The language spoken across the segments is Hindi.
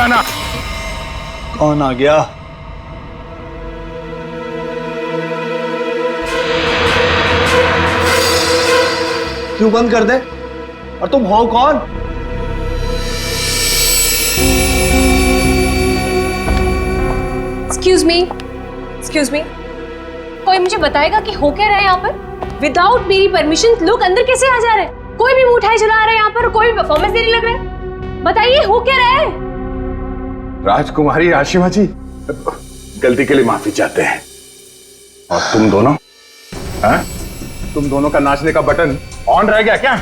जाना। कौन आ गया? क्यों बंद कर दे? और तुम हो कौन? एक्सक्यूज मी, कोई मुझे बताएगा कि हो क्या रहा है यहाँ पर? विदाउट मेरी परमिशन लोग अंदर कैसे आ जा रहे हैं? कोई भी मिठाई चला रहा है यहाँ पर, कोई भी परफॉर्मेंस देने लग रहा है। बताइए हो क्या रहा है? राजकुमारी आशिमा जी, गलती के लिए माफी चाहते हैं। और तुम दोनों, हाँ? तुम दोनों का नाचने का बटन ऑन रह गया क्या?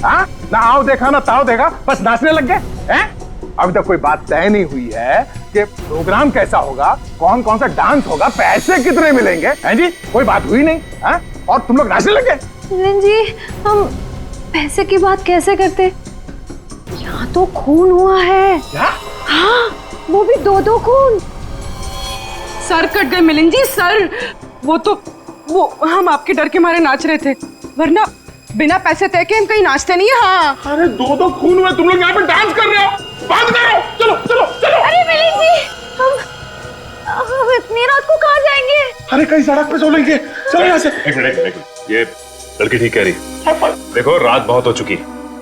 हाँ? ना आओ देखा ना ताओ देखा, बस नाचने लग गए हैं? अभी तक कोई बात तय नहीं हुई है कि प्रोग्राम कैसा होगा, कौन कौन सा डांस होगा, पैसे कितने मिलेंगे, हैं जी? कोई बात हुई नहीं, हाँ? और तुम लोग नाचने लग गए। मिलन जी, हम पैसे की बात कैसे करते? यहाँ तो खून हुआ है। क्या? हाँ, वो भी दो खून। सर कट गए मिलन जी, सर। वो हम आपके डर के मारे नाच रहे थे, वरना बिना पैसे तय के हम कहीं नाचते नहीं है। हाँ, अरे दो खून हुए, तुम लोग यहाँ पे डांस कर रहे हो? बात करो, चलो चलो चलो। अरे मिलन जी, हम इतनी रात को कहाँ जाएंगे? अरे कहीं सड़क पे सोलेंगे, चलो यहाँ से। एक मिनट, ये लड़की ठीक कह रही। देखो रात बहुत हो चुकी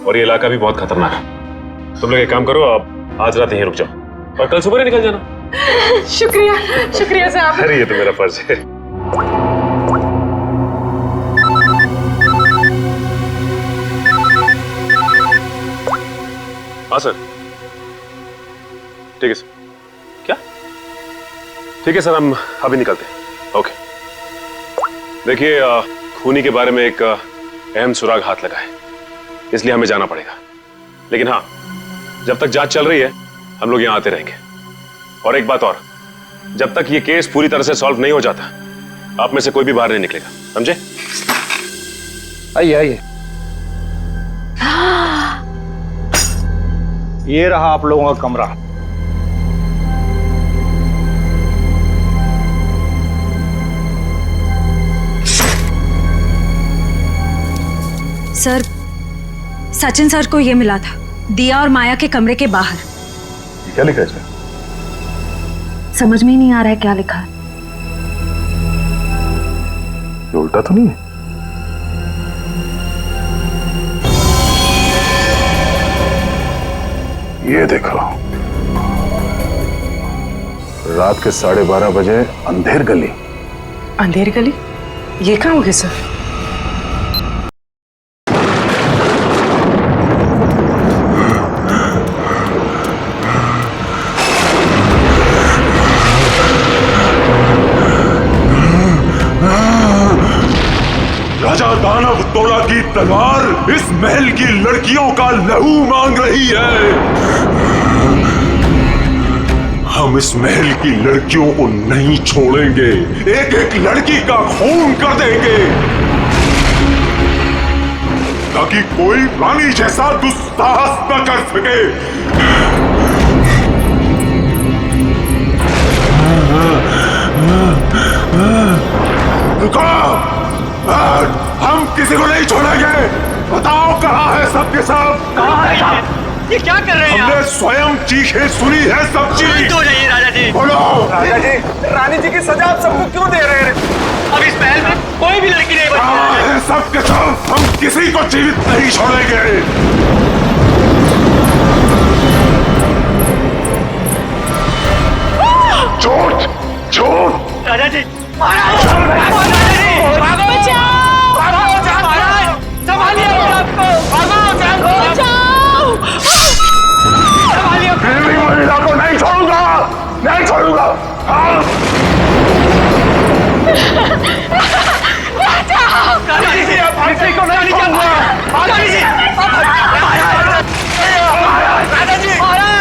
और ये इलाका भी बहुत खतरनाक है। तुम लोग एक काम करो, आप आज रात यहीं रुक जाओ और कल सुबह निकल जाना। शुक्रिया साहब। अरे ये तो मेरा फर्ज है। हाँ सर, ठीक है सर। क्या? ठीक है सर, हम अभी निकलते हैं। ओके। देखिए, खूनी के बारे में एक अहम सुराग हाथ लगा है, इसलिए हमें जाना पड़ेगा। लेकिन हाँ, जब तक जांच चल रही है हम लोग यहाँ आते रहेंगे। और एक बात और, जब तक ये केस पूरी तरह से सॉल्व नहीं हो जाता, आप में से कोई भी बाहर नहीं निकलेगा, समझे? आइए आइए। ये रहा आप लोगों का कमरा। सर, सचिन सर को ये मिला था, दिया और माया के कमरे के बाहर। क्या लिखा है इसमें? समझ में ही नहीं आ रहा है क्या लिखा है। ये उल्टा तो नहीं है? ये देखो, रात के 12:30 बजे अंधेर गली। अंधेर गली? ये कहाँ होगी सर? राजा दानव तोड़ा की तलवार इस महल की लड़कियों का लहू मांग रही है। हम इस महल की लड़कियों को नहीं छोड़ेंगे, एक एक लड़की का खून कर देंगे, ताकि कोई रानी जैसा दुस्साहस न कर सके। रुको, हम किसी को नहीं छोड़ेंगे। बताओ कहाँ है सबके सब? कहाँ है सब? ये क्या कर रहे हैं? हमने स्वयं चीखें सुनी है सब चीज। शांत हो जाइए राजा जी। बोलो। राजा जी, रानी जी की सजा आप सबको क्यों दे रहे हैं? अब इस महल में कोई भी लड़की नहीं बची। कहाँ है सबके सब? हम किसी को जीवित नहीं छोड़ेंगे। झूठ झूठ। राजा जी, महाराज, राजा जी, भागो, भागो, महाराज, संभालिए अपने आप को, भागो, संभालिए। फिर भी महिला को नहीं छोड़ूंगा, नहीं छोड़ूंगा। हाँ। राजा जी, आप किसी को नहीं छोड़ूंगा। राजा जी, राजा जी, महाराज।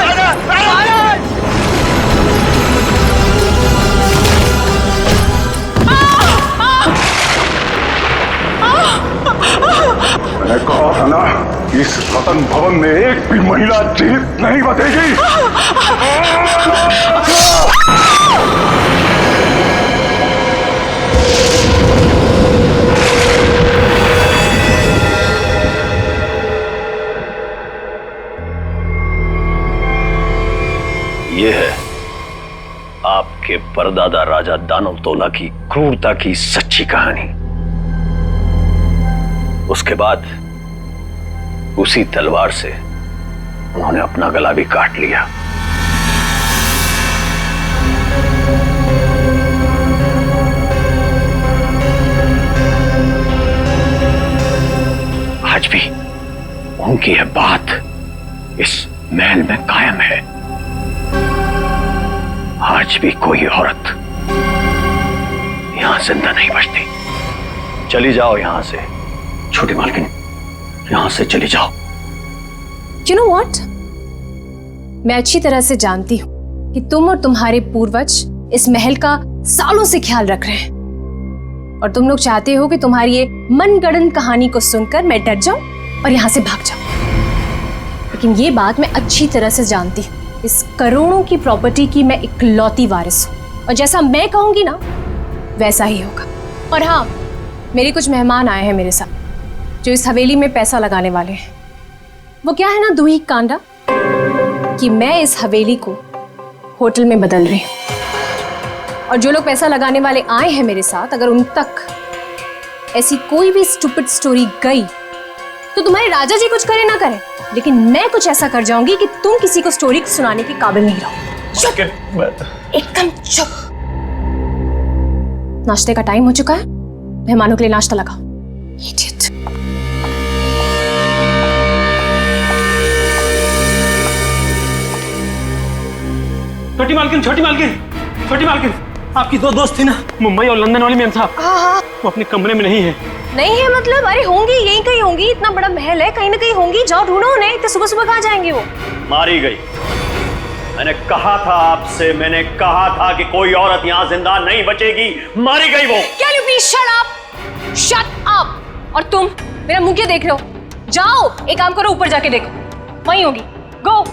मैंने कहा था ना, इस रतन भवन में एक भी महिला जीवित नहीं बचेगी। ये है आपके परदादा राजा दानव तोला की क्रूरता की सच्ची कहानी। उसके बाद उसी तलवार से उन्होंने अपना गला भी काट लिया। आज भी उनकी यह बात इस महल में कायम है। आज भी कोई औरत यहां जिंदा नहीं बचती। चली जाओ यहां से छोटी मालकिन, यहां से चली जाओ। You know what? मैं अच्छी तरह से जानती हूं कि तुम और तुम्हारे पूर्वज इस महल का सालों से ख्याल रख रहे हैं और तुम लोग चाहते हो कि तुम्हारी ये मनगढ़ंत कहानी को सुनकर मैं डर जाऊं और यहां से भाग जाऊं। लेकिन ये बात मैं अच्छी तरह से जानती हूं, इस करोड़ों की प्रॉपर्टी की मैं इकलौती वारिस हूं और जैसा मैं कहूंगी ना वैसा ही होगा। और हाँ, मेरे कुछ मेहमान आए हैं मेरे साथ जो इस हवेली में पैसा लगाने वाले हैं। वो क्या है ना दूही कांडा कि मैं इस हवेली को होटल में बदल रही हूं और जो लोग पैसा लगाने वाले आए हैं मेरे साथ, अगर उन तक ऐसी कोई भी स्टूपिड स्टोरी गई तो तुम्हारे राजा जी कुछ करे ना करें, लेकिन मैं कुछ ऐसा कर जाऊंगी कि तुम किसी को स्टोरी सुनाने के काबिल नहीं रहो। चुप, एकदम चुप। नाश्ते का टाइम हो चुका है, मेहमानों के लिए नाश्ता लगाओ। Idiot। छोटी मालकिन, छोटी मालकिन, छोटी मालकिन, आपकी दो दोस्त थी ना, मुंबई और लंदन वाली मैम साहब। हाँ, वो अपने कमरे में नहीं है। नहीं है मतलब? अरे होंगी, यहीं कहीं होंगी, इतना बड़ा महल है, कहीं ना कहीं होंगी। जाओ ढूंढो उन्हें। इतने सुबह सुबह कहाँ जाएंगे वो? मारी गई। मैंने कहा था आपसे, मैंने कहा था कि कोई औरत यहाँ जिंदा नहीं बचेगी। मारी गई वो। Can you please shut up? Shut up। और तुम मेरा मुंह क्यों देख रहे हो? जाओ, एक काम करो, ऊपर जाके देखो, वहीं होगी। गो।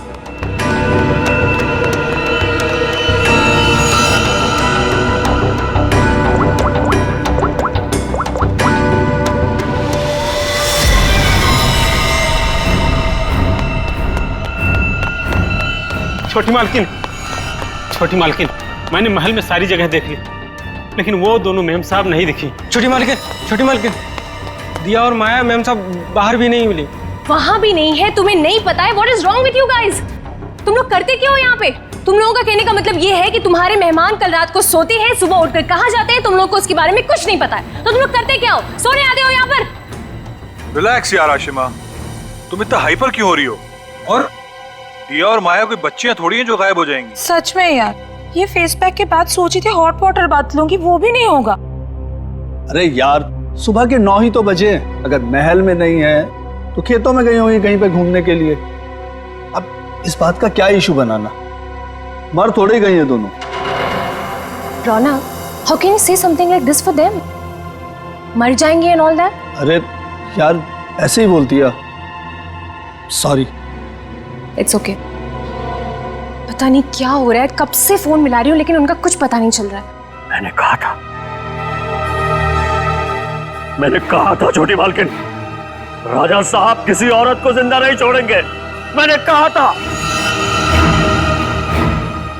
छोटी मालकिन, छोटी मालकिन, मैंने महल में सारी जगह देख ली, लेकिन वो दोनों मैम साहब नहीं दिखी। छोटी मालकिन, दिया और माया मैम साहब बाहर भी नहीं मिली। वहां भी नहीं है? तुम्हें नहीं पता है? What is wrong with you guys? तुम लोग करते क्या हो यहाँ पे? तुम लोगों का कहने का मतलब ये है कि तुम्हारे मेहमान कल रात को सोते हैं, सुबह उठकर कहाँ जाते हैं, तुम लोग को उसके बारे में कुछ नहीं पता है। तो तुम लोग करते क्या हो? सोने आते हो यहाँ पर? रिलैक्स यार आशिमा, तुम इतना हाइपर क्यों हो रही हो? और दिया और माया कोई बच्चियां थोड़ी हैं जो गायब हो जाएंगी। सच में यार, ये फेस पैक के बाद सोची थी हॉट वाटर बात लूंगी, वो भी नहीं होगा। अरे यार, सुबह के 9 ही तो बजे। अगर महल में नहीं है तो खेतों में गई होंगी कहीं पे घूमने के लिए। अब इस बात का क्या इशू बनाना? मर थोड़े गई हैं दोनों। रोना, how can you say something like this for them? मर जाएंगे and all that? अरे यार, ऐसे ही बोलती है। सॉरी। It's okay। पता नहीं क्या हो रहा है, कब से फोन मिला रही हूँ लेकिन उनका कुछ पता नहीं चल रहा है। मैंने कहा था छोटी मालकिन, राजा साहब किसी औरत को जिंदा नहीं छोड़ेंगे। मैंने कहा था।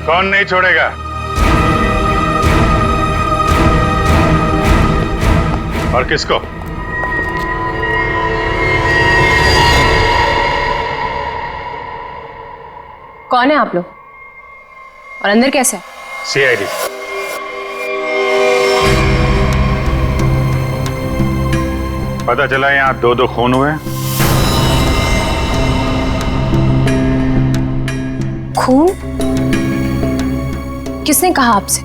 कौन नहीं छोड़ेगा? और किसको? कौन है आप लोग और अंदर कैसे है? सीआईडी। पता चला यहाँ 2-2 खून हुए। खून? किसने कहा आपसे?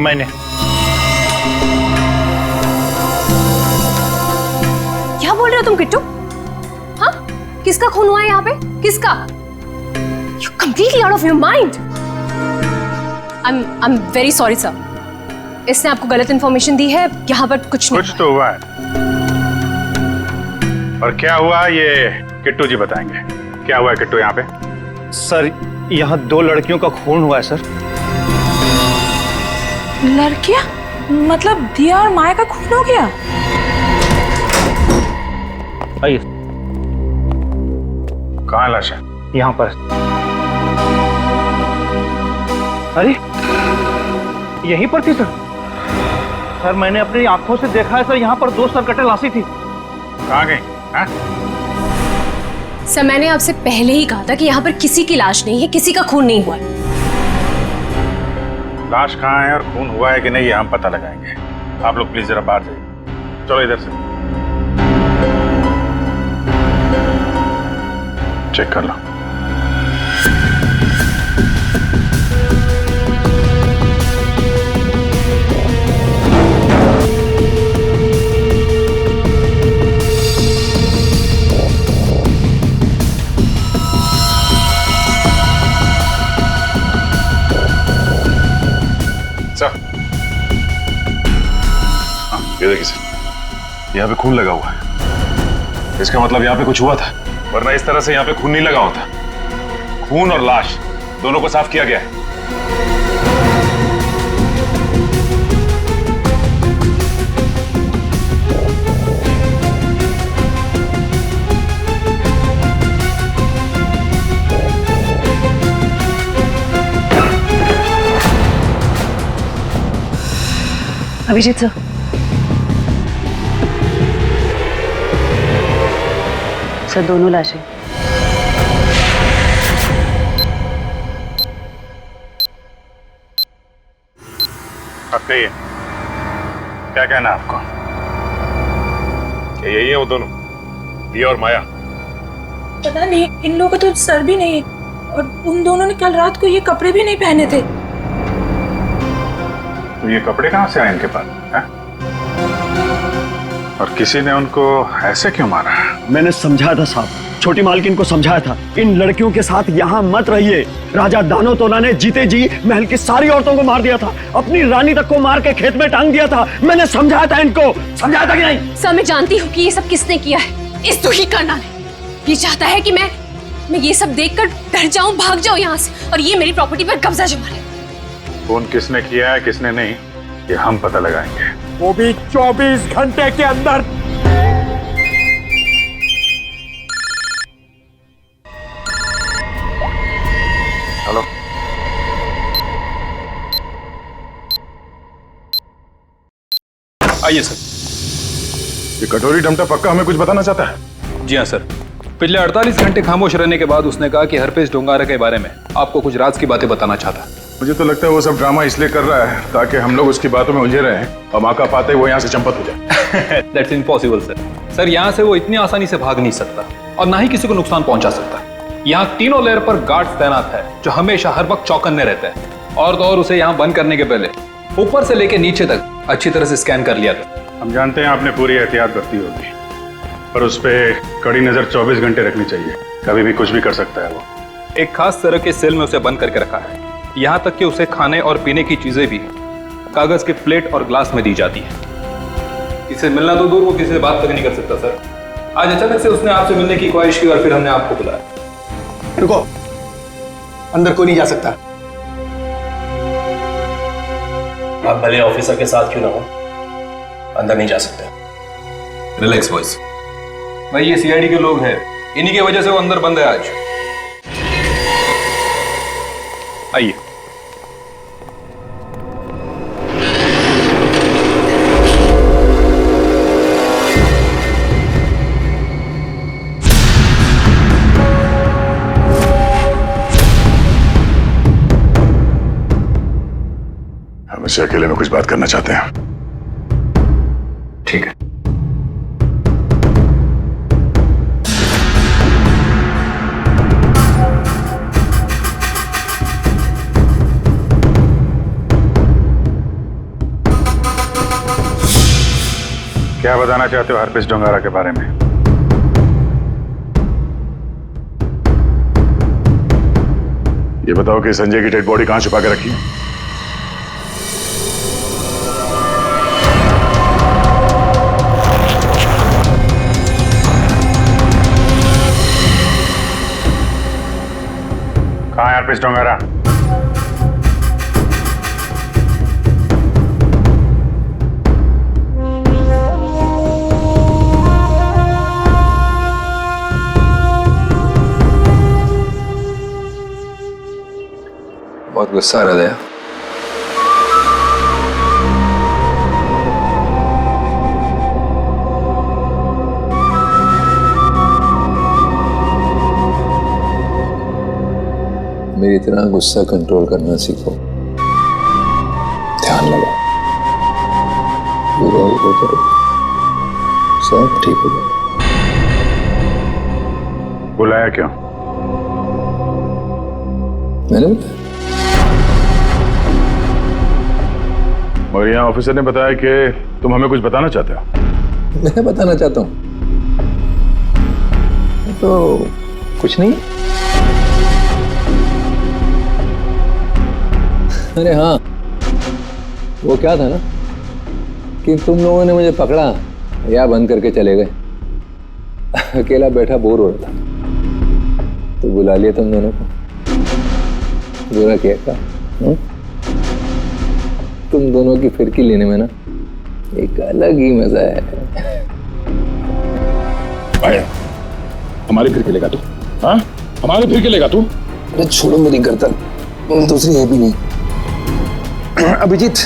मैंने। क्या बोल रहे हो तुम किट्टू? हाँ, किसका खून हुआ है यहाँ पे? किसका? You're completely out of your mind. I'm very sorry sir। इसने आपको गलत इंफॉर्मेशन दी है। यहाँ पर कुछ नहीं। कुछ तो हुआ है। और क्या हुआ ये किट्टू जी बताएंगे। क्या हुआ है किट्टू यहाँ पे? सर, यहाँ 2 लड़कियों का खून हुआ है सर। लड़कियां? मतलब दिया और माया का खून हो गया? आइए। कहाँ लाश है? यहाँ पर। अरे यहीं पर थी सर। सर मैंने अपनी आंखों से देखा है सर, यहाँ पर 2 सरकटे लाशी थी। कहाँ गई? हाँ? सर मैंने आपसे पहले ही कहा था कि यहाँ पर किसी की लाश नहीं है, किसी का खून नहीं हुआ है। लाश कहाँ है और खून हुआ है कि नहीं ये हम पता लगाएंगे। आप लोग प्लीज जरा बाहर जाइए। चलो इधर से चेक कर लो। ये देखिए सर, यहाँ पे खून लगा हुआ है। इसका मतलब यहाँ पे कुछ हुआ था, वरना इस तरह से यहाँ पे खून नहीं लगा होता। खून और लाश दोनों को साफ किया गया है। अभिजीत सर, सर दोनों लाशें। अब कहिए, क्या कहना है आपको? क्या यही है वो दोनों, दिया और माया? पता नहीं, इन लोगों का तो सर भी नहीं है और उन दोनों ने कल रात को ये कपड़े भी नहीं पहने थे। तो ये कपड़े कहाँ से आए इनके पास है? और किसी ने उनको ऐसे क्यों मारा? मैंने समझाया था साहब, छोटी मालकिन को समझाया था, इन लड़कियों के साथ यहाँ मत रहिए। राजा दानोतोला ने जीते जी महल की सारी औरतों को मार दिया था, अपनी रानी तक को मार के खेत में टांग दिया था। मैंने समझाया था इनको, समझाया था कि नहीं? सर मैं जानती हूँ कि ये सब किसने किया है। इस दुखी करना ने ये चाहता है कि मैं ये सब देखकर डर जाऊं, भाग जाऊं यहाँ से और ये मेरी प्रॉपर्टी पर कब्जा जमा ले। फोन किसने किया है किसने नहीं, ये हम पता लगाएंगे, वो भी 24 घंटे के अंदर। हेलो, आइए सर। ये कटोरी डमटा पक्का हमें कुछ बताना चाहता है? जी हाँ सर, पिछले 48 घंटे खामोश रहने के बाद उसने कहा कि हरपेश डोंगारा के बारे में आपको कुछ राज की बातें बताना चाहता है। मुझे तो लगता है वो सब ड्रामा इसलिए कर रहा है ताकि हम लोग उसकी बातों में उलझे रहें और मौका पाते वो यहाँ से चंपत हो जाए। That's impossible sir. सर यहाँ से वो इतनी आसानी से भाग नहीं सकता और ना ही किसी को नुकसान पहुंचा सकता। यहाँ तीनों लेयर पर गार्ड्स तैनात है जो हमेशा हर वक्त चौकन्ने रहते हैं। और तो और उसे यहाँ बंद करने के पहले ऊपर से लेके नीचे तक अच्छी तरह से स्कैन कर लिया था। हम जानते हैं आपने पूरी एहतियात बरती होगी, पर उस पर कड़ी नजर 24 घंटे रखनी चाहिए, कभी भी कुछ भी कर सकता है वो। एक खास तरह के सेल में उसे बंद करके रखा है, यहाँ तक कि उसे खाने और पीने की चीजें भी कागज के प्लेट और ग्लास में दी जाती है। किसे मिलना तो दूर, वो किसी से बात तक नहीं कर सकता सर। आज अचानक से उसने आपसे मिलने की ख्वाहिश की और फिर हमने आपको बुलाया। रुको, अंदर कोई नहीं जा सकता। आप भले ऑफिसर के साथ क्यों ना हो, अंदर नहीं जा सकते। रिलैक्स बॉयज, भाई ये सीआईडी के लोग हैं, इन्हीं की वजह से वो अंदर बंद है आज। आइए। हम इससे अकेले में कुछ बात करना चाहते हैं। ठीक है। क्या बताना चाहते हो हरपेश डोंगारा के बारे में? ये बताओ कि संजय की डेड बॉडी कहां छुपा के रखी है? कहां है हरपेश डोंगारा? बहुत गुस्सा आ रहा था। मेरी तरह गुस्सा कंट्रोल करना सीखो, ध्यान लगाओ, पूरा वो करो, सब ठीक हो जाएगा। बुलाया क्यों? मैंने बताया। और यहाँ ऑफिसर ने बताया कि तुम हमें कुछ बताना चाहते हो। मैं बताना चाहता हूँ तो कुछ नहीं। अरे हाँ, वो क्या था ना कि तुम लोगों ने मुझे पकड़ा या बंद करके चले गए। अकेला बैठा बोर हो रहा था तो बुला लिया तुम दोनों को। बुरा किया क्या? तुम दोनों की फिरकी लेने में ना एक अलग ही मजा है। भाई, हमारी फिरकी लेगा तू? हाँ, हमारी फिरकी लेगा तू? अरे छोड़ो मेरी गर्दन, दूसरी है भी नहीं। अभिजीत,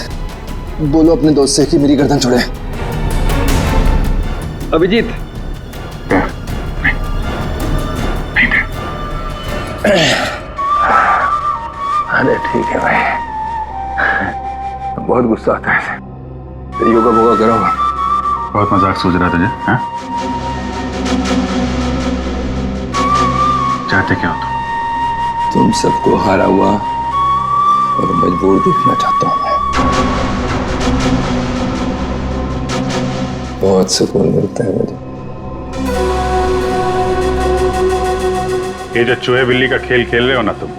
बोलो अपने दोस्त से कि मेरी गर्दन छोड़े। अभिजीत, अरे ठीक है भाई, बहुत गुस्सा आता है। तो योगा वोगा करो। बहुत मजाक सूझ रहा है तुझे? हाँ? चाहते क्या हो तुम सबको हारा हुआ और मजबूर देखना चाहता हूं मैं। बहुत सुकून मिलता है मुझे। ये जो चूहे बिल्ली का खेल खेल रहे हो ना तुम,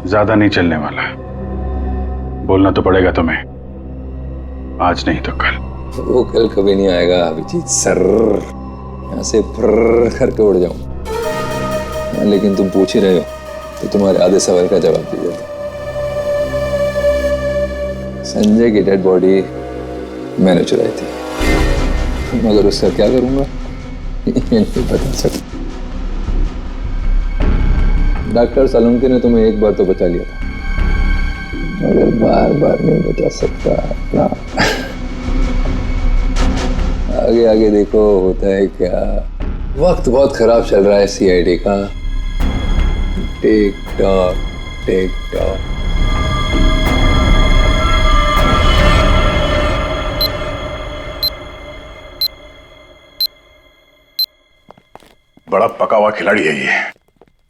ज्यादा नहीं चलने वाला। बोलना तो पड़ेगा तुम्हें, आज नहीं तो कल। वो कल कभी नहीं आएगा अभिजीत सर, यहाँ से फर्र करके उड़ जाऊं। लेकिन तुम पूछ ही रहे हो तो तुम्हारे आधे सवाल का जवाब दे देता। संजय की डेड बॉडी मैंने चुराई थी, मगर उसका क्या करूंगा ये नहीं बता सकता। डॉक्टर सालुंके ने तुम्हें एक बार तो बचा लिया था, मगर बार बार नहीं बचा सकता ना। आगे आगे देखो होता है क्या। वक्त बहुत खराब चल रहा है सीआईडी का। Tick tock tick tock. बड़ा पका हुआ खिलाड़ी है ये,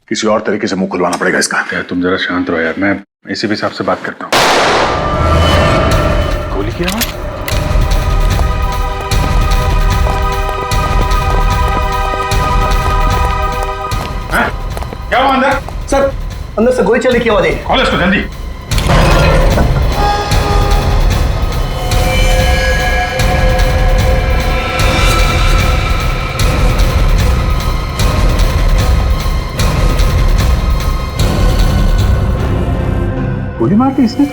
किसी और तरीके से मुंह खुलवाना पड़ेगा इसका। क्या तुम जरा शांत रहो यार, मैं एसीपी साहब से बात करता हूँ। गोली की आवाज? क्या हुआ अंदर? सर अंदर से गोली चलने की आवाज है। खोलो इसको जल्दी। गोली मार दी इसने?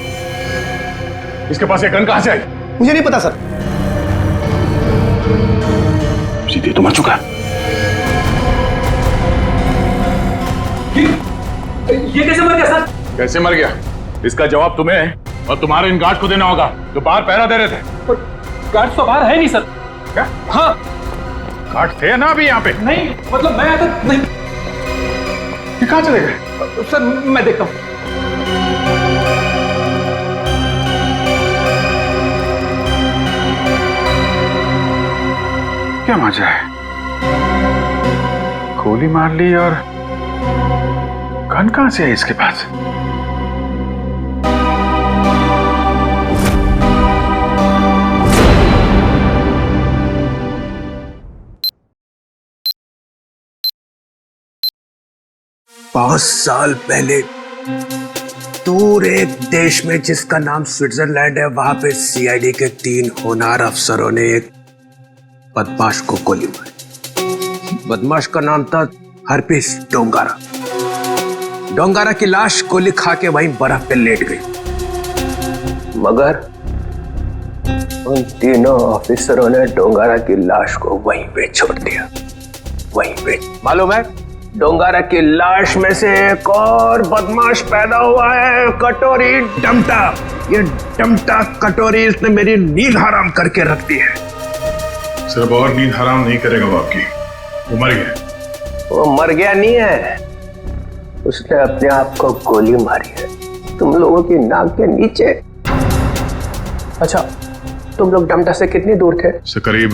इसके पास ये गन कहां से आई? मुझे नहीं पता सर। सीधे तो मर चुका है। ये कैसे मर गया सर? कैसे मर गया इसका जवाब तुम्हें और तुम्हारे इन गार्ड को देना होगा जो बाहर पहरा दे रहे थे। पर गार्ड तो बाहर है नहीं सर। क्या? हाँ गार्ड थे ना अभी यहाँ पे? नहीं, मतलब मैं तो नहीं। ये कहां चले गए? सर मैं देखता हूँ। क्या मजा है, गोली मार ली और गन कहां से है इसके पास? बहुत साल पहले दूर एक देश में जिसका नाम स्विट्जरलैंड है, वहां पे सीआईडी के 3 होनहार अफसरों ने एक बदमाश को गोली मारी। बदमाश का नाम था हरपिस डोंगारा। डोंगारा की लाश गोली खा के वहीं बर्फ पे लेट गई, मगर उन तीनों ऑफिसरों ने डोंगारा की लाश को वहीं पे छोड़ दिया। वहीं पे मालूम है डोंगारा की लाश में से एक और बदमाश पैदा हुआ है, कटोरी डमटा। ये डमटा कटोरी इसने मेरी नींद हराम करके रख दी है। सिर्फ और नींद हराम नहीं करेगा वो आपकी, वो मर गया। वो मर गया नहीं है, उसने अपने आप को गोली मारी है तुम लोगों की नाक के नीचे। अच्छा, तुम लोग डमटा से कितनी दूर थे? से करीब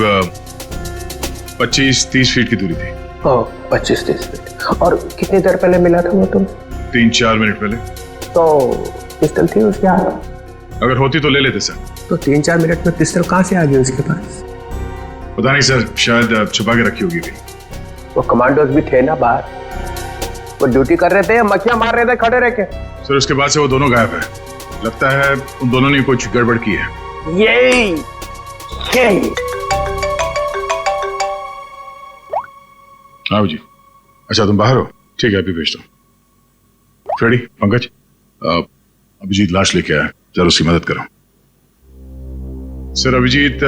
25-30 फीट की दूरी थी। 25-30 फीट। और कितनी देर पहले मिला था वो तुम? 3-4 मिनट पहले। तो पिस्टल थी उसके हाथ? अगर होती तो ले लेते सर। तो 3-4 मिनट में पिस्टल कहाँ से आ गई उसके पास? पता नहीं सर, शायद छुपा के रखी होगी कहीं। वो कमांडोज भी थे ना बाहर, वो ड्यूटी कर रहे थे या मक्खियां मार रहे थे खड़े रह के? सर उसके बाद से वो दोनों गायब है। लगता है उन दोनों ने कुछ गड़बड़ की है। यही आओ जी। अच्छा तुम बाहर हो? ठीक है, अभी भेजता हूँ। फ्रेडी, पंकज, अभिजीत लाश लेके आया, जरा उसकी मदद करो। सर अभिजीत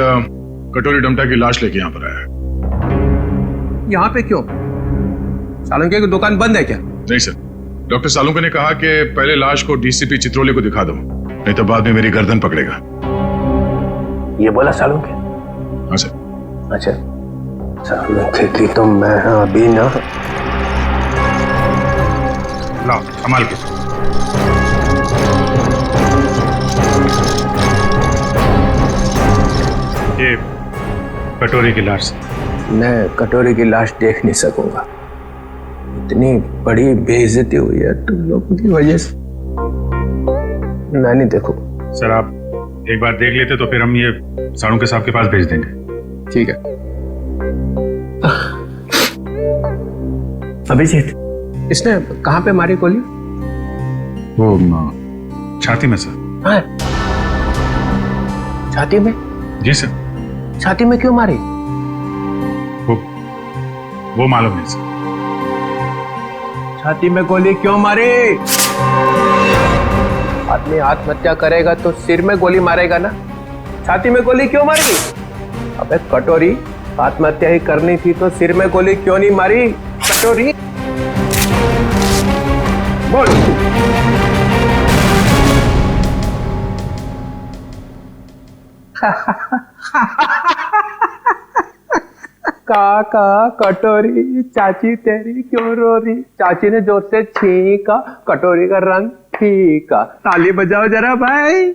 कटोरी डमटा की लाश लेके यहाँ पर आया है। यहाँ पे क्यों? सालुंके की दुकान बंद है क्या? नहीं सर, डॉक्टर सालुंके ने कहा कि पहले लाश को डीसीपी चित्रोले को दिखा दो, नहीं तो बाद में मेरी गर्दन पकड़ेगा। ये बोला सालुंके? हाँ सर। अच्छा, सालुंके की तो मैं अभी ना। लाओ संभाल के। ये कटोरी की लाश। मैं कटोरी की लाश देख नहीं सकूंगा, इतनी बड़ी बेइज्जती हुई है तुम लोगों की वजह से। मैं नहीं देखूं। सर आप एक बार देख लेते तो फिर हम ये सालुंके साहब के पास भेज देंगे। ठीक है। अभिजीत, इसने कहाँ पे मारी गोली? वो छाती में सर। हाँ? छाती में? जी सर। छाती में क्यों मारी? वो मालूम नहीं सर। छाती में गोली क्यों मारी? आदमी आत्महत्या करेगा तो सिर में गोली मारेगा ना, छाती में गोली क्यों मारी? अबे कटोरी, आत्महत्या ही करनी थी तो सिर में गोली क्यों नहीं मारी? कटोरी बोल। काका कटोरी, चाची तेरी क्यों रो रही? चाची ने जोर से छींका, कटोरी का रंग फीका। ताली बजाओ जरा भाई।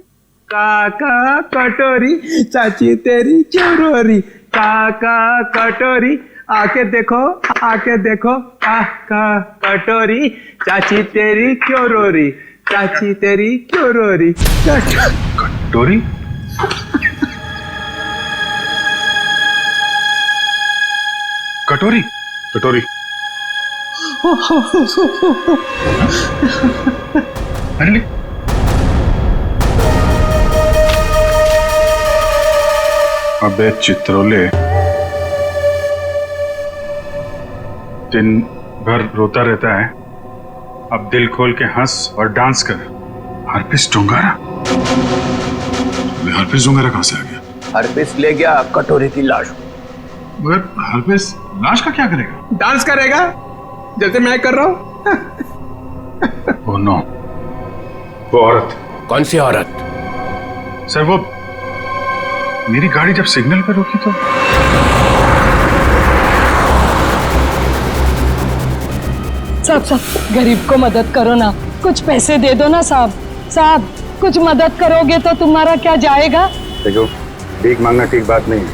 काका कटोरी, चाची तेरी क्यों रो रही? काका कटोरी, आके देखो, आके देखो। काका कटोरी, चाची तेरी क्यों रो रही? चाची तेरी क्यों रो रही? कटोरी? कटोरी? कटोरी? अरे अबे चित्रोले, दिन भर रोता रहता है, अब दिल खोल के हंस और डांस कर। हरपिस डोंगारा? हरपिस डोंगारा कहां से आ गया? हरपिस ले गया कटोरी की लाश। मगर हरपिस लाश का क्या करेगा? डांस करेगा जैसे मैं कर रहा हूं। ओह नो, वो औरत। कौन सी औरत? सर वो मेरी गाड़ी जब सिग्नल पे रुकी तो। साहब, गरीब को मदद करो ना, कुछ पैसे दे दो ना साहब। साहब, कुछ मदद करोगे तो तुम्हारा क्या जाएगा? देखो, भीख मांगना ठीक बात नहीं है।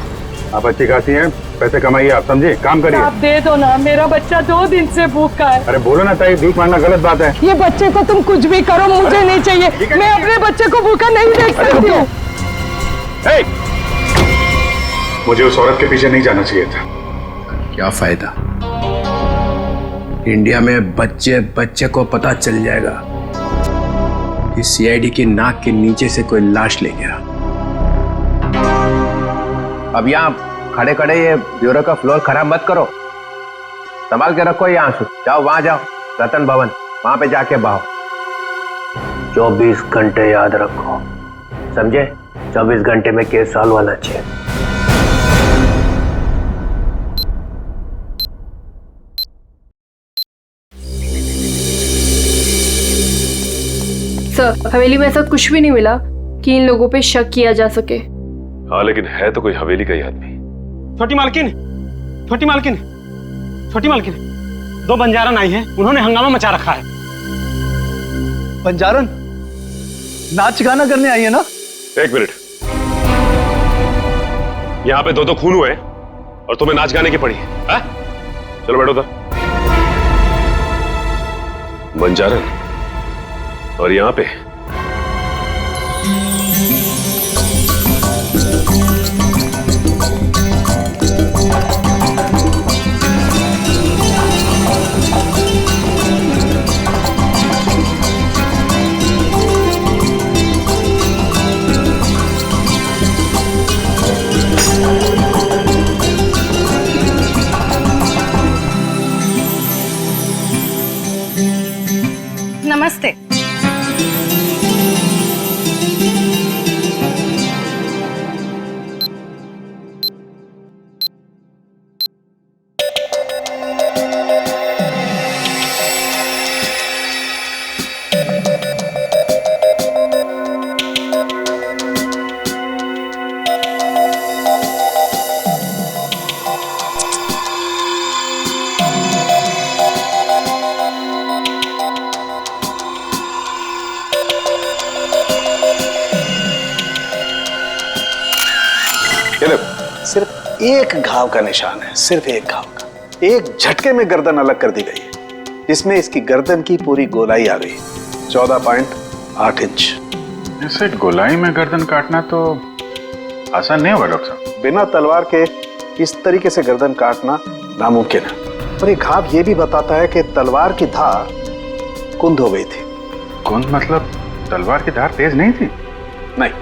आप अच्छी खाती हैं, पैसे कमाइए, आप समझे, काम करिए। आप दे दो ना, मेरा बच्चा 2 दिन से भूखा है। अरे बोलो ना ताई, भीख मांगना गलत बात है। ये बच्चे को तुम कुछ भी करो, मुझे नहीं चाहिए। मैं अपने बच्चे को भूखा नहीं देख सकती हूँ। मुझे उस औरत के पीछे नहीं जाना चाहिए था। क्या फायदा? इंडिया में बच्चे बच्चे को पता चल जाएगा कि सीआईडी की नाक के नीचे से कोई लाश ले गया। अब यहाँ खड़े खड़े ये ब्यूरो का फ्लोर खराब मत करो, संभाल के रखो ये आंसू। जाओ वहां जाओ, रतन भवन, वहां पे जाके बहाओ। 24 घंटे याद रखो, समझे? 24 घंटे में केस सॉल्व होना चाहिए। सर हवेली में ऐसा कुछ भी नहीं मिला कि इन लोगों पे शक किया जा सके। हाँ लेकिन है तो कोई हवेली का ही आदमी। छोटी मालकिन, छोटी मालकिन, छोटी मालकिन, 2 बंजारन आई हैं, उन्होंने हंगामा मचा रखा है। बंजारन नाच गाना करने आई है ना? एक मिनट, यहाँ पे 2 खून हुए हैं और तुम्हें नाच गाने की पड़ी है? चलो बैठो उधर। बंजारन और यहाँ पे नमस्ते। सिर्फ एक घाव का निशान है, सिर्फ एक घाव का। एक झटके में गर्दन अलग कर दी गई है, जिसमें इसकी गर्दन की पूरी गोलाई आ गई, 14.8 इंच। ऐसे गोलाई में गर्दन काटना तो आसान नहीं होगा डॉक्टर साहब। बिना तलवार के इस तरीके से गर्दन काटना नामुमकिन है। और ये घाव ये भी बताता है कि तलवार की धार कुंद हो गई थी। कुंद मतलब तलवार की धार तेज नहीं थी? नहीं।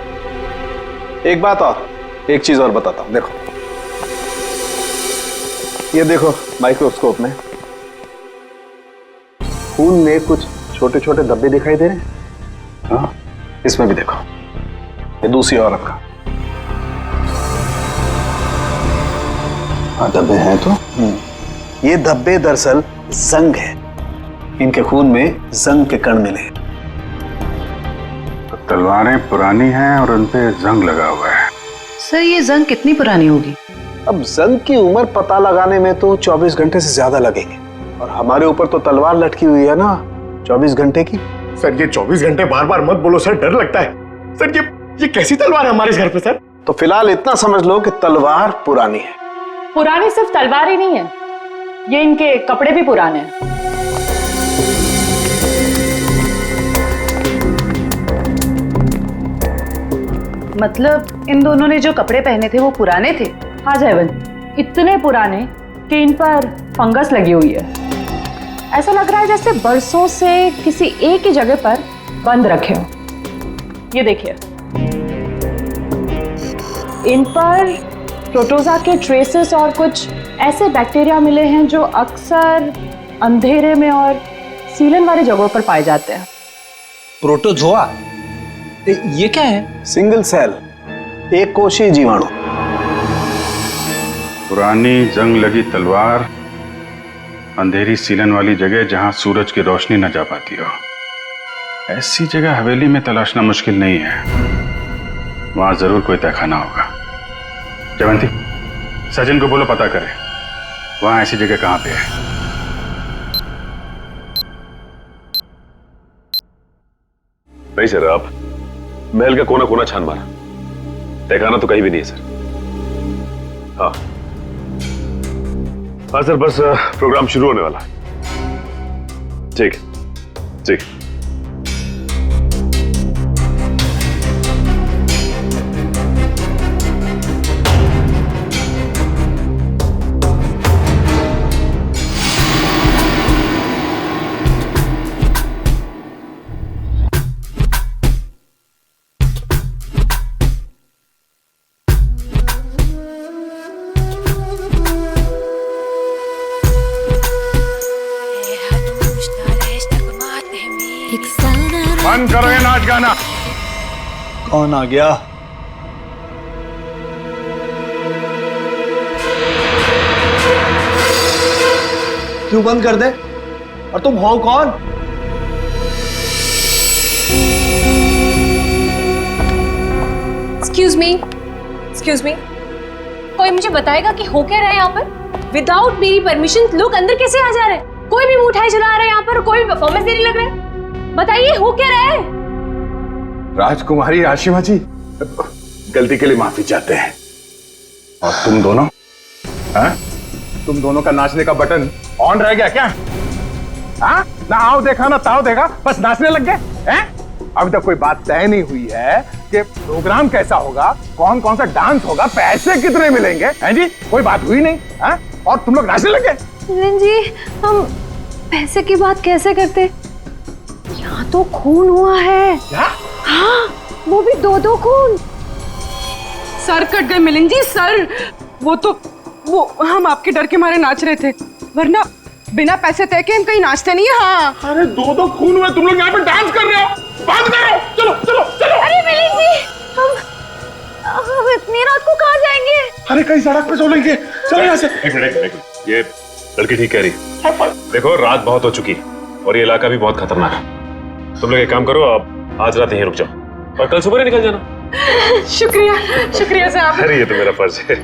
एक बात और, एक चीज और बताता हूं, देखो ये देखो माइक्रोस्कोप में खून में कुछ छोटे छोटे धब्बे दिखाई दे रहे हैं। हाँ, इसमें भी देखो, ये दूसरी औरत का। हाँ धब्बे हैं तो। ये धब्बे दरअसल जंग है, इनके खून में जंग के कण मिले हैं। तो तलवारें पुरानी हैं और उन पे जंग लगा हुआ है। सर ये जंग कितनी पुरानी होगी? अब जंग की उम्र पता लगाने में तो 24 घंटे से ज्यादा लगेंगे, और हमारे ऊपर तो तलवार लटकी हुई है ना 24 घंटे की। सर ये 24 घंटे बार बार मत बोलो सर, डर लगता है। सर ये कैसी तलवार है हमारे घर पे सर? तो फिलहाल इतना समझ लो कि तलवार पुरानी है। पुरानी सिर्फ तलवार ही नहीं है, ये इनके कपड़े भी पुराने हैं। मतलब इन दोनों ने जो कपड़े पहने थे वो पुराने थे? हाँ जयवंत, इतने पुराने कि इन पर फंगस लगी हुई है। ऐसा लग रहा है जैसे बरसों से किसी एक ही जगह पर बंद रखे हो। ये देखिए, इन पर प्रोटोजा के ट्रेसेस और कुछ ऐसे बैक्टीरिया मिले हैं जो अक्सर अंधेरे में और सीलन वाली जगहों पर पाए जाते हैं। प्रोटोजोआ? ये क्या है? सिंगल सेल, एक कोशीय जीवाणु। पुरानी जंग लगी तलवार, अंधेरी सीलन वाली जगह जहां सूरज की रोशनी न जा पाती हो, ऐसी जगह हवेली में तलाशना मुश्किल नहीं है। वहां जरूर कोई तहखाना होगा। जयवंती, सचिन को बोलो पता करे वहां ऐसी जगह कहां पे है। नहीं सर, आप महल का कोना कोना छान मारा, तहखाना तो कहीं भी नहीं है सर। हाँ हाँ सर, बस प्रोग्राम शुरू होने वाला है। ठीक ठीक। बंद करो ये नाच गाना। कौन आ गया? क्यों बंद कर दे? और तुम हो कौन? एक्सक्यूज मी, कोई मुझे बताएगा कि हो क्या रहा है यहाँ पर? विदाउट मेरी परमिशन लोग अंदर कैसे आ जा रहे हैं? कोई भी मिठाई चला रहा है यहाँ पर, कोई भी परफॉर्मेंस देने लग रहा है। बताइए हो क्या रहा है? राजकुमारी आशिमा जी, गलती के लिए माफी चाहते हैं। और तुम दोनों, हाँ? तुम दोनों का नाचने का बटन ऑन रह गया क्या? हाँ? ना आओ देखा ना ताओ देखा, बस नाचने लग गए हैं? अभी तक कोई बात तय नहीं हुई है कि प्रोग्राम कैसा होगा, कौन कौन सा डांस होगा, पैसे कितने मिलेंगे, हैं जी? कोई बात हुई नहीं, हाँ? और तुम लोग नाचने लग गए। मिलन जी, हम पैसे की बात कैसे करते? यहाँ तो खून हुआ है। क्या? हाँ, वो भी 2-2 खून। सर कट गए मिलन जी, सर। वो हम आपके डर के मारे नाच रहे थे, वरना बिना पैसे तय के हम कहीं नाचते नहीं है। हाँ। अरे 2-2 खून हुए, तुम लोग यहाँ पे डांस कर रहे हो? बात करो, चलो चलो चलो। अरे मिलन जी, हम इतनी रात को कहाँ जाएंगे? अरे कहीं सड़क पे सो लेंगे, चलो यहाँ से। एक मिनट, ये लड़की ठीक कह रही है। देखो रात बहुत हो चुकी है और ये इलाका भी बहुत खतरनाक है। तुम लोग एक काम करो, अब आज रात यहीं रुक जाओ और कल सुबह ही निकल जाना। शुक्रिया साहब। अरे ये तो मेरा फर्ज है।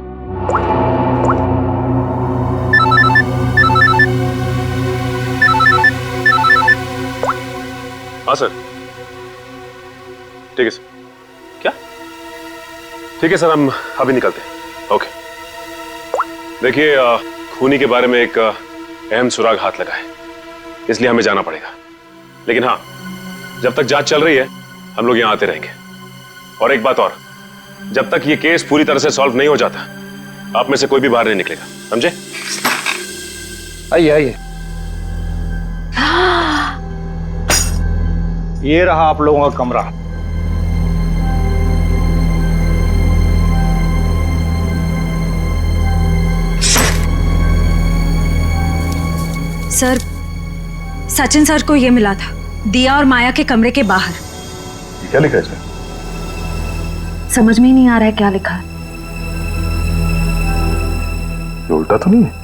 हाँ सर, ठीक है सर। क्या? ठीक है सर, हम अभी निकलते हैं। ओके। देखिए, खूनी के बारे में एक अहम सुराग हाथ लगा है, इसलिए हमें जाना पड़ेगा। लेकिन हाँ, जब तक जांच चल रही है हम लोग यहाँ आते रहेंगे। और एक बात और, जब तक ये केस पूरी तरह से सॉल्व नहीं हो जाता, आप में से कोई भी बाहर नहीं निकलेगा, समझे? आइए आइए। ये रहा आप लोगों का कमरा। सर, सचिन सर को ये मिला था, दिया और माया के कमरे के बाहर। क्या लिखा है इसमें? समझ में ही नहीं आ रहा है क्या लिखा है। ये उल्टा तो नहीं है?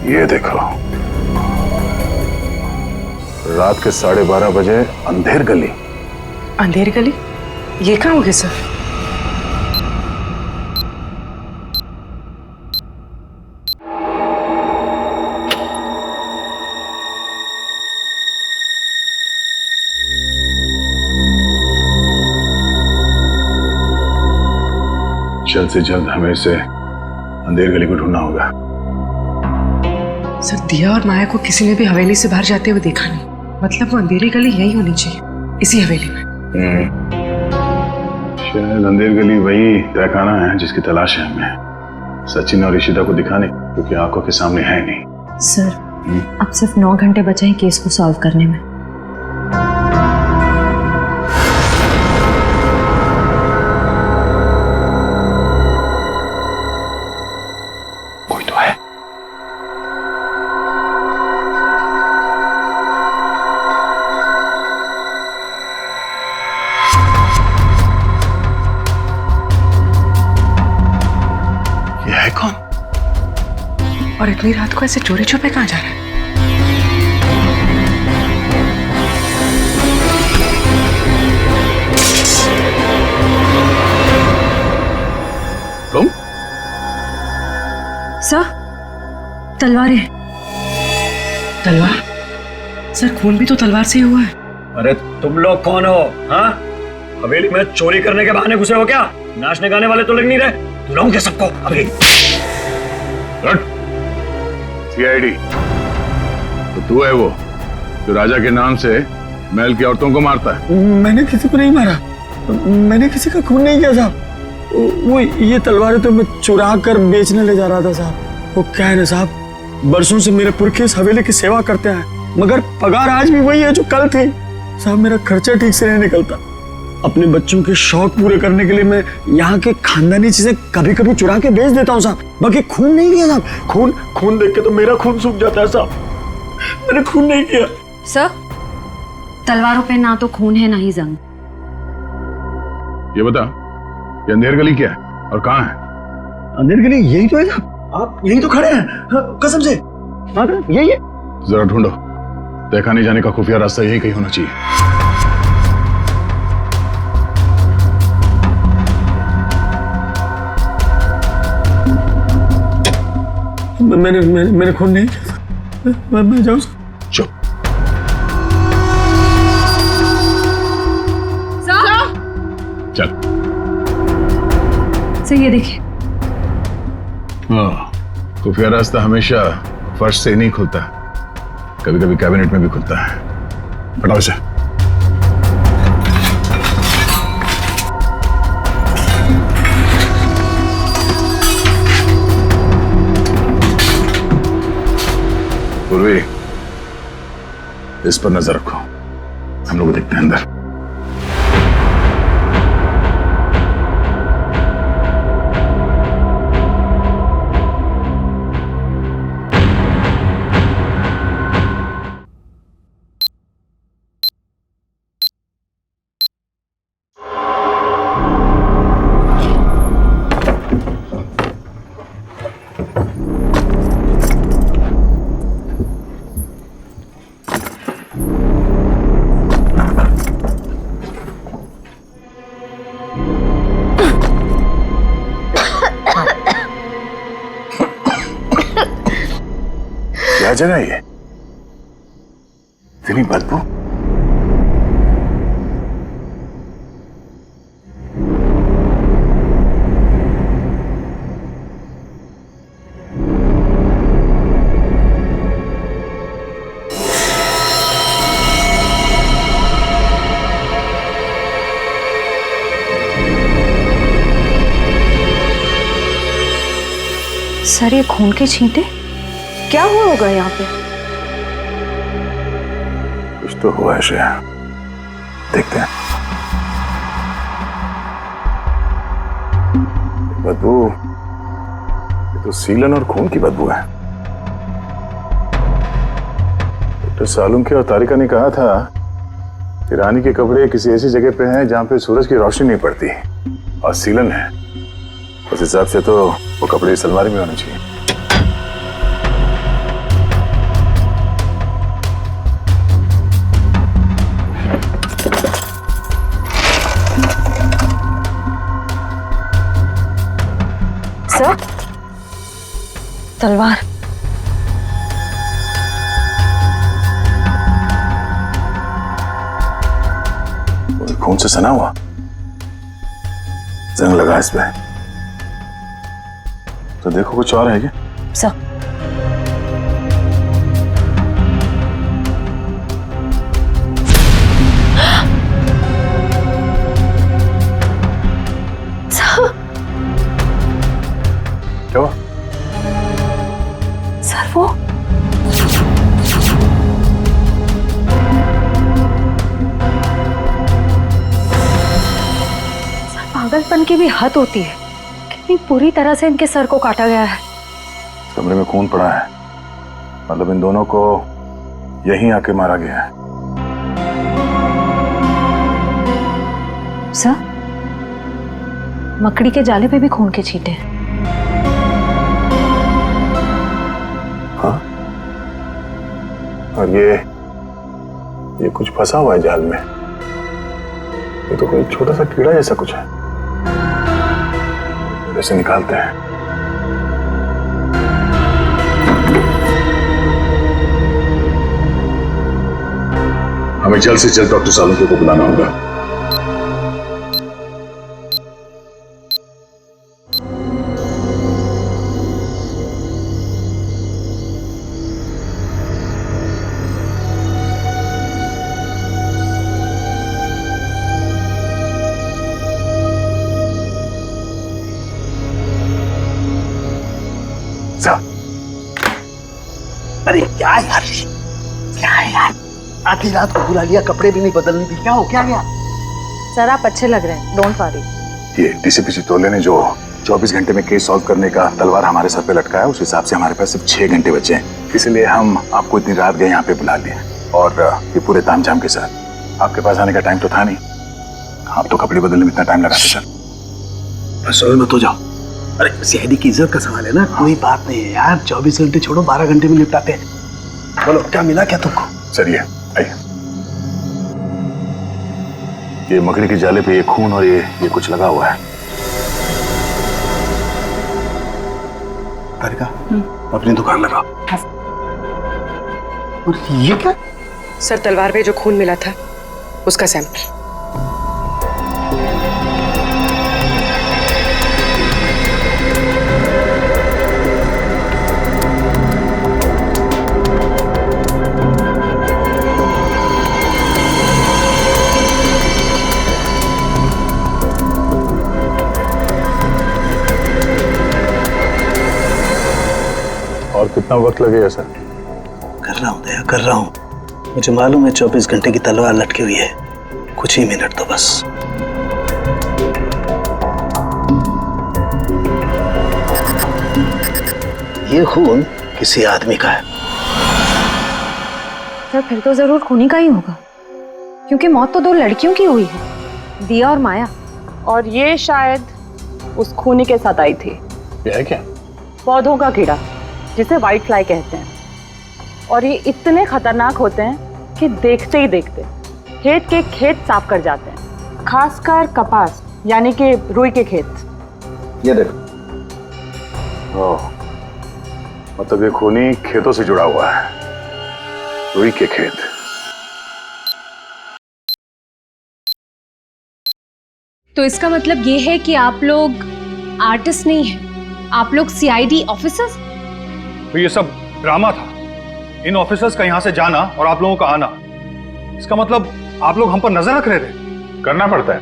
ये देखो, रात के 12:30 बजे अंधेर गली। अंधेर गली? ये कहाँ होगी सर? जल्द से जल्द हमें इसे अंधेर गली को ढूंढना होगा। सर, दिया और माया को किसी ने भी हवेली से बाहर जाते हुए देखा नहीं, मतलब वो अंधेरी गली यही होनी चाहिए, इसी हवेली में। शायद अंधेर गली वही तहखाना है जिसकी तलाश है हमें, सचिन और ईशिता को दिखाने, क्योंकि आंखों के सामने है नहीं। सर, अब सिर्फ 9 घंटे बचे हैं केस को सॉल्व करने में। कोई तो है। ये है कौन? और इतनी रात को ऐसे चोरी छुपे कहाँ जा रहा है? तुम? सर, तलवारें। तलवार? सर, खून भी तो तलवार से ही हुआ है। अरे तुम लोग कौन हो? हाँ, हवेली में चोरी करने के बहाने घुसे हो क्या? नाचने गाने वाले तो लग नहीं रहे। बुलाऊंगे सबको अभी। सीआईडी तो तू है वो जो राजा के नाम से महल की औरतों को मारता है? मैंने किसी को नहीं मारा, मैंने किसी का खून नहीं किया साहब। वो ये तलवारें तो मैं चुरा कर बेचने ले जा रहा था साहब। वो क्या है ना साहब, बरसों से मेरे पुरखे इस हवेली की सेवा करते हैं, मगर पगार आज भी वही है जो कल थी साहब। मेरा खर्चा ठीक से नहीं निकलता। अपने बच्चों के शौक पूरे करने के लिए मैं यहाँ के खानदानी चीजें कभी कभी चुरा के बेच देता हूँ साहब, बाकी खून नहीं किया साहब। खून देख के तो मेरा खून सूख जाता है साहब, मैंने खून नहीं किया। सर, तलवारों पे ना तो खून है ना ही जंग। ये बता, ये अंधेर गली क्या है और कहाँ है? अंधेर गली यही तो है साहब, आप यही तो खड़े हैं, कसम से। हाँ, यही है। जरा ढूंढो। देखा नहीं जाने का खुफिया रास्ता यही कहीं होना चाहिए। मैंने खून नहीं किया था। मैं जाऊँ? चुप। चल। सर ये देखिए। हाँ, खुफिया रास्ता हमेशा फर्श से नहीं खुलता, कभी कभी कैबिनेट में भी खुलता है। हटाओ इसे। पूर्वी, इस पर नजर रखो, हम लोग देखते हैं अंदर। क्या जगह है ये? इतनी बदबू। सर ये खून के छींटे क्या हुआ होगा यहाँ पे? कुछ तो हुआ है श्रेया, देखते हैं। बदबू, ये तो सीलन और खून की बदबू है। डॉक्टर सालुंखे और तारिका ने कहा था कि रानी के कपड़े किसी ऐसी जगह पे हैं जहां पे सूरज की रोशनी नहीं पड़ती और सीलन है। उस हिसाब से तो वो कपड़े इस अलमारी में होने चाहिए। सर, तलवार। खून से सना हुआ, जंग लगा इस पे। तो देखो कुछ और है क्या? सर, क्या हुआ? सर वो सर, पागलपन की भी हद होती है। कितनी पूरी तरह से इनके सर को काटा गया है। कमरे में खून पड़ा है, मतलब इन दोनों को यहीं आके मारा गया है। सर, मकड़ी के जाले पे भी खून के छींटे हैं। हाँ? और ये कुछ फंसा हुआ है जाल में। ये तो कोई छोटा सा कीड़ा जैसा कुछ है। इसे निकालते हैं। हमें जल्द से जल्द डॉक्टर सालुंखे को बुलाना होगा। अरे क्या यार, क्या है यार, आधी रात को बुला लिया, कपड़े भी नहीं बदलने दी। क्या हो, क्या गया? सर आप अच्छे लग रहे हैं, डोंट वरी। ये डीसीपी चित्तौले ने जो 24 घंटे में केस सॉल्व करने का तलवार हमारे सर पे लटका है, उस हिसाब से हमारे पास सिर्फ 6 घंटे बचे हैं। इसलिए हम आपको इतनी रात गए यहाँ पे बुला लिए, और ये पूरे तामझाम के साथ। आपके पास आने का टाइम तो था नहीं, आप तो कपड़े बदलने में इतना टाइम लगाते सर। बस मत हो जाओ। अरे सीआईडी की इज्जत का सवाल है ना, कोई बात नहीं है यार। 24 घंटे छोड़ो, 12 घंटे में निपटाते हैं। बोलो क्या मिला क्या तुमको? चलिए आइए। ये मकड़ी के जाले पे ये खून और ये कुछ लगा हुआ है। तारिका, अपनी दुकान लगाओ। और ये क्या? सर, तलवार पे जो खून मिला था उसका सैंपल। और कितना वक्त लगेगा सर? कर रहा हूँ दया, कर रहा हूँ। मुझे मालूम है 24 घंटे की तलवार लटकी हुई है, कुछ ही मिनट तो बस। ये खून किसी आदमी का है। सर फिर तो जरूर खूनी का ही होगा, क्योंकि मौत तो 2 लड़कियों की हुई है, दिया और माया। और ये शायद उस खूनी के साथ आई थी। ये है क्या? पौधों का कीड़ा, जिसे व्हाइट फ्लाई कहते हैं। और ये इतने खतरनाक होते हैं कि देखते ही देखते खेत के खेत साफ कर जाते हैं, खासकर कपास यानी कि रुई के खेत। ये देखो। ओह, मतलब ये खूनी खेतों से जुड़ा हुआ है, रुई के खेत। तो इसका मतलब ये है कि आप लोग आर्टिस्ट नहीं हैं, आप लोग सीआईडी ऑफिसर्स? तो ये सब ड्रामा था, इन ऑफिसर्स का यहाँ से जाना और आप लोगों का आना। इसका मतलब आप लोग हम पर नजर रख रहे थे। करना पड़ता है,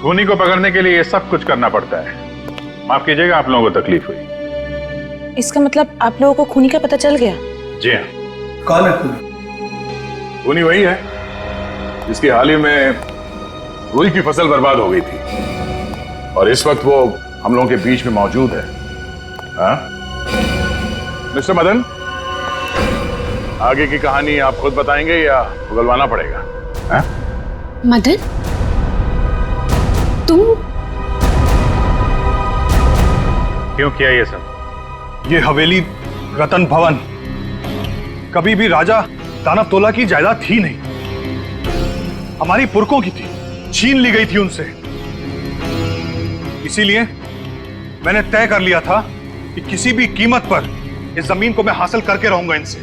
खूनी को पकड़ने के लिए ये सब कुछ करना पड़ता है। माफ कीजिएगा, आप लोगों को तकलीफ हुई। इसका मतलब आप लोगों को खूनी का पता चल गया? जी हाँ। कौन है खूनी? खूनी वही है जिसकी हाल ही में रुई की फसल बर्बाद हो गई थी, और इस वक्त वो हम लोगों के बीच में मौजूद है। हाँ? मिस्टर मदन, आगे की कहानी आप खुद बताएंगे या उगलवाना पड़ेगा? हाँ? मदन, तुम क्यों किया ये सब? ये हवेली रतन भवन कभी भी राजा दानव तोला की जायदाद थी नहीं, हमारी पुरखों की थी, छीन ली गई थी उनसे। इसीलिए मैंने तय कर लिया था कि किसी भी कीमत पर इस जमीन को मैं हासिल करके रहूंगा इनसे।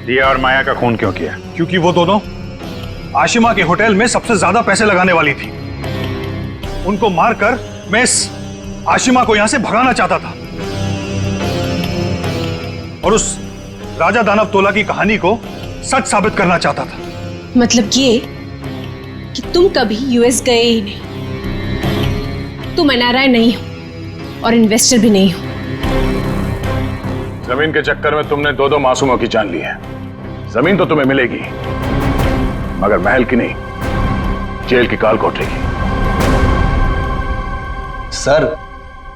दिया और माया का खून क्यों किया? क्योंकि वो दोनों आशिमा के होटल में सबसे ज्यादा पैसे लगाने वाली थी। उनको मारकर मैं इस आशिमा को यहां से भगाना चाहता था और उस राजा दानव तोला की कहानी को सच साबित करना चाहता था। मतलब ये कि तुम कभी यूएस गए ही नहीं, तुम एनआरआई नहीं हो और इन्वेस्टर भी नहीं हो। जमीन के चक्कर में तुमने 2 मासूमों की जान ली है। जमीन तो तुम्हें मिलेगी, मगर महल की नहीं, जेल की काल कोठरी। सर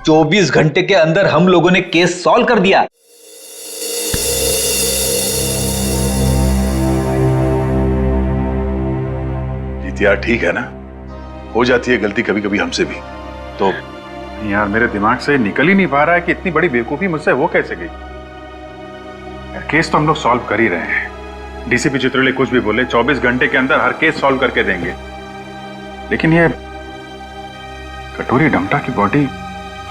24 घंटे के अंदर हम लोगों ने केस सॉल्व कर दिया। यार ठीक है ना, हो जाती है गलती कभी कभी हमसे भी। तो यार मेरे दिमाग से निकल ही नहीं पा रहा है कि इतनी बड़ी बेवकूफी मुझसे वो कैसे गई। यार केस तो हम लोग सॉल्व कर ही रहे हैं। डीसीपी चित्रोले कुछ भी बोले, 24 घंटे के अंदर हर केस सॉल्व करके देंगे, लेकिन ये कटोरी डमटा की बॉडी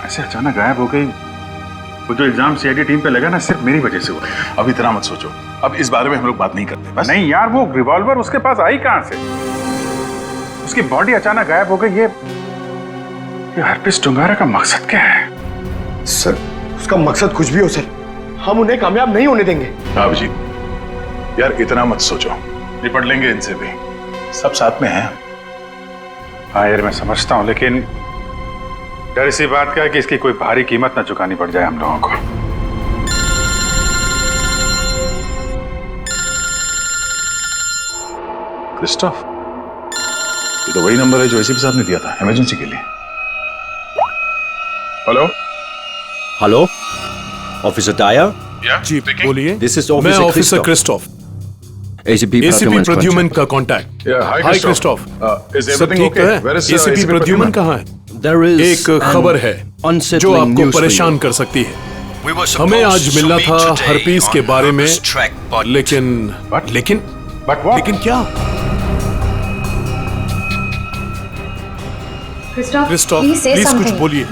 ऐसे अचानक गायब हो गई। वो जो इल्जाम सीआईडी टीम पे लगा ना, सिर्फ मेरी वजह से हुआ। अब इतना मत सोचो, अब इस बारे में हम लोग बात नहीं करते बस। नहीं यार, वो रिवॉल्वर उसके पास आई कहां से? उसकी बॉडी अचानक गायब हो गई। ये हरपिस डुंगारा का मकसद क्या है? सर, उसका मकसद कुछ भी हो सर, हम उन्हें कामयाब नहीं होने देंगे। अभिजीत यार, इतना मत सोचो, निपट लेंगे इनसे भी, सब साथ में हैं। हाँ यार मैं समझता हूं, लेकिन डर इसी बात का है कि इसकी कोई भारी कीमत ना चुकानी पड़ जाए हम लोगों को। क्रिस्टोफ, ये तो वही नंबर है जो एसीपी साहब ने दिया था इमरजेंसी के लिए। Hello hello, officer Dyer. जी बोलिए। दिस इज मैं ऑफिसर क्रिस्टोफ, एसीपी प्रद्युमन का कांटेक्ट। हाय क्रिस्टोफ, सब ठीक है? एसीपी प्रद्युमन कहाँ है? एक खबर है जो आपको परेशान कर सकती है। हमें आज मिलना था हर्पीस के बारे में, लेकिन क्या? क्रिस्टोफ, प्लीज कुछ बोलिए।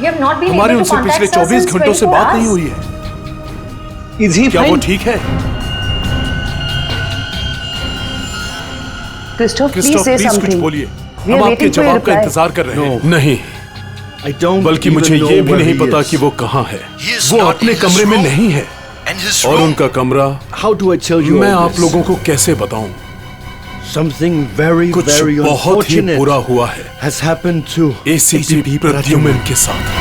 हमारी उनसे पिछले 24 घंटों से बात नहीं हुई है। क्या वो ठीक है? क्रिस्टोफ, प्लीज कुछ बोलिए। हम आपके जवाब का इंतजार कर रहे हैं। नहीं, बल्कि मुझे ये भी नहीं पता कि वो कहाँ है। वो अपने कमरे में नहीं है, और उनका कमरा मैं आप लोगों को कैसे बताऊं? कुछ बहुत ही बुरा हुआ है ACP प्रद्युम्न के साथ।